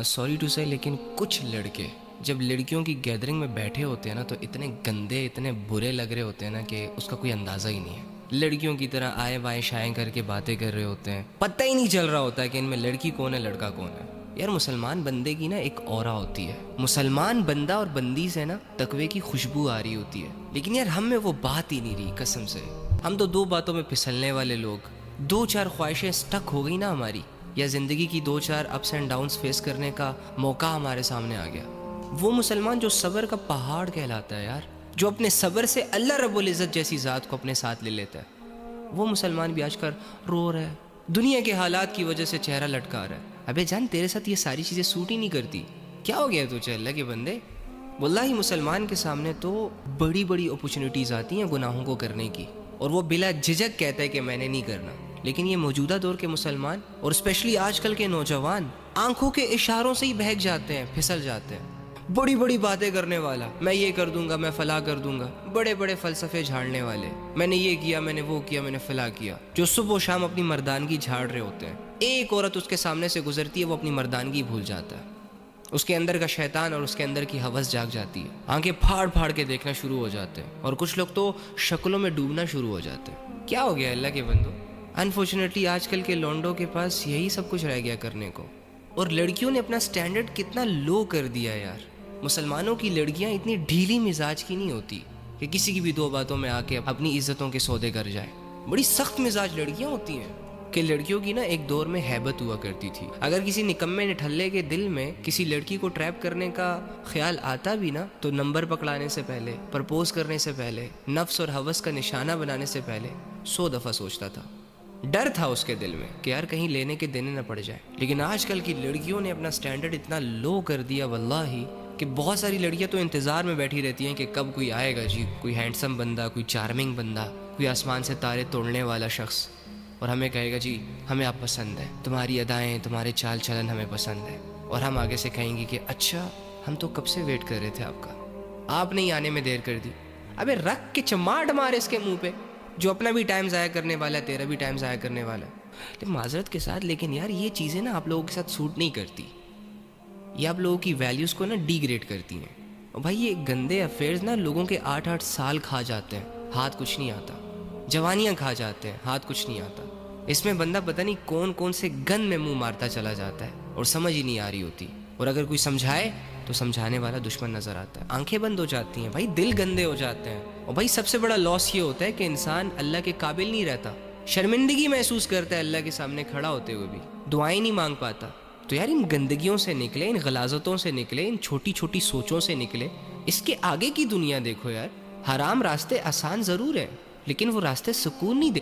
Sorry to سے لیکن کچھ لڑکے جب لڑکیوں کی گیدرنگ میں بیٹھے ہوتے ہیں نا تو اتنے گندے اتنے برے لگ رہے ہوتے ہیں نا کہ اس کا کوئی اندازہ ہی نہیں ہے. لڑکیوں کی طرح آئے بائیں شائیں کر کے باتیں کر رہے ہوتے ہیں, پتہ ہی نہیں چل رہا ہوتا ہے کہ ان میں لڑکی کون ہے لڑکا کون ہے. یار مسلمان بندے کی نا ایک اورا ہوتی ہے, مسلمان بندہ اور بندی سے نا تقوی کی خوشبو آ رہی ہوتی ہے, لیکن یار ہم میں وہ بات ہی نہیں رہی قسم سے. ہم تو دو باتوں میں پھسلنے والے لوگ, دو چار خواہشیں سٹک ہو گئی نا ہماری, یا زندگی کی دو چار اپس اینڈ ڈاؤنس فیس کرنے کا موقع ہمارے سامنے آ گیا. وہ مسلمان جو صبر کا پہاڑ کہلاتا ہے یار, جو اپنے صبر سے اللہ رب العزت جیسی ذات کو اپنے ساتھ لے لیتا ہے, وہ مسلمان بھی آج کل رو رہا ہے, دنیا کے حالات کی وجہ سے چہرہ لٹکا رہا ہے. ابے جان تیرے ساتھ یہ ساری چیزیں سوٹ ہی نہیں کرتی, کیا ہو گیا تجھے اللہ کے بندے؟ واللہ مسلمان کے سامنے تو بڑی بڑی اپرچونیٹیز آتی ہیں گناہوں کو کرنے کی, اور وہ بلا جھجک کہتا ہے کہ میں نے نہیں کرنا. لیکن یہ موجودہ دور کے مسلمان اور اسپیشلی آج کل کے نوجوان آنکھوں کے اشاروں سے ہی بہک جاتے ہیں, پھسل جاتے ہیں. بڑی بڑی باتیں کرنے والا, میں یہ کر دوں گا, میں فلاں کر دوں گا, بڑے بڑے فلسفے جھاڑنے والے, میں نے یہ کیا, میں نے وہ کیا, میں نے فلاں کیا, جو صبح و شام اپنی مردانگی جھاڑ رہے ہوتے ہیں. ایک عورت اس کے سامنے سے گزرتی ہے, وہ اپنی مردانگی بھول جاتا ہے, اس کے اندر کا شیطان اور اس کے اندر کی ہوس جاگ جاتی ہے, آنکھیں پھاڑ پھاڑ کے دیکھنا شروع ہو جاتے ہیں, اور کچھ لوگ تو شکلوں میں ڈوبنا شروع ہو جاتے ہیں. کیا ہو گیا اللہ کے بندو؟ انفارچونیٹلی آج کل کے لونڈوں کے پاس یہی سب کچھ رہ گیا کرنے کو, اور لڑکیوں نے اپنا سٹینڈرڈ کتنا لو کر دیا یار. مسلمانوں کی لڑکیاں اتنی ڈھیلی مزاج کی نہیں ہوتی کہ کسی کی بھی دو باتوں میں آ کے اپنی عزتوں کے سودے کر جائے. بڑی سخت مزاج لڑکیاں ہوتی ہیں کہ لڑکیوں کی نا ایک دور میں ہیبت ہوا کرتی تھی, اگر کسی نکمے نٹھلے کے دل میں کسی لڑکی کو ٹریپ کرنے کا خیال آتا بھی نا تو نمبر پکڑانے سے پہلے, پرپوز کرنے سے پہلے, نفس اور ہوس کا نشانہ بنانے سے پہلے 100 دفعہ سوچتا تھا. ڈر تھا اس کے دل میں کہ یار کہیں لینے کے دینے نہ پڑ جائے. لیکن آج کل کی لڑکیوں نے اپنا سٹینڈرڈ اتنا لو کر دیا واللہ کہ بہت ساری لڑکیاں تو انتظار میں بیٹھی رہتی ہیں کہ کب کوئی آئے گا جی, کوئی ہینڈسم بندہ, کوئی چارمنگ بندہ, کوئی آسمان سے تارے توڑنے والا شخص, اور ہمیں کہے گا جی ہمیں آپ پسند ہے, تمہاری ادائیں تمہارے چال چلن ہمیں پسند ہے, اور ہم آگے سے کہیں گے کہ اچھا ہم تو کب سے ویٹ کر رہے تھے آپ کا, آپ نہیں آنے میں دیر کر دی. ابے رکھ کے چماٹ مارے اس کے منہ پہ, جو اپنا بھی ٹائم ضائع کرنے والا ہے, تیرا بھی ٹائم ضائع کرنے والا ہے. لیکن معذرت کے ساتھ, لیکن یار یہ چیزیں نا آپ لوگوں کے ساتھ سوٹ نہیں کرتی, یہ آپ لوگوں کی ویلیوز کو نا ڈی گریڈ کرتی ہیں. اور بھائی یہ گندے افیئرز نا لوگوں کے 8-8 سال کھا جاتے ہیں, ہاتھ کچھ نہیں آتا. جوانیاں کھا جاتے ہیں, ہاتھ کچھ نہیں آتا. اس میں بندہ پتہ نہیں کون کون سے گن میں منہ مارتا چلا جاتا ہے اور سمجھ ہی نہیں آ رہی ہوتی, اور اگر کوئی سمجھائے تو سمجھانے والا دشمن نظر آتا ہے. آنکھیں بند ہو جاتی ہیں بھائی, دل گندے ہو جاتے ہیں. اور بھائی سب سے بڑا لاس یہ ہوتا ہے کہ انسان اللہ کے قابل نہیں رہتا, شرمندگی محسوس کرتا ہے اللہ کے سامنے کھڑا ہوتے ہوئے بھی, دعائیں نہیں مانگ پاتا. تو یار ان گندگیوں سے نکلے, ان غلاظتوں سے نکلے, ان چھوٹی چھوٹی سوچوں سے نکلے. اس کے آگے کی دنیا دیکھو یار. حرام راستے آسان ضرور ہیں لیکن وہ راستے سکون نہیں دے.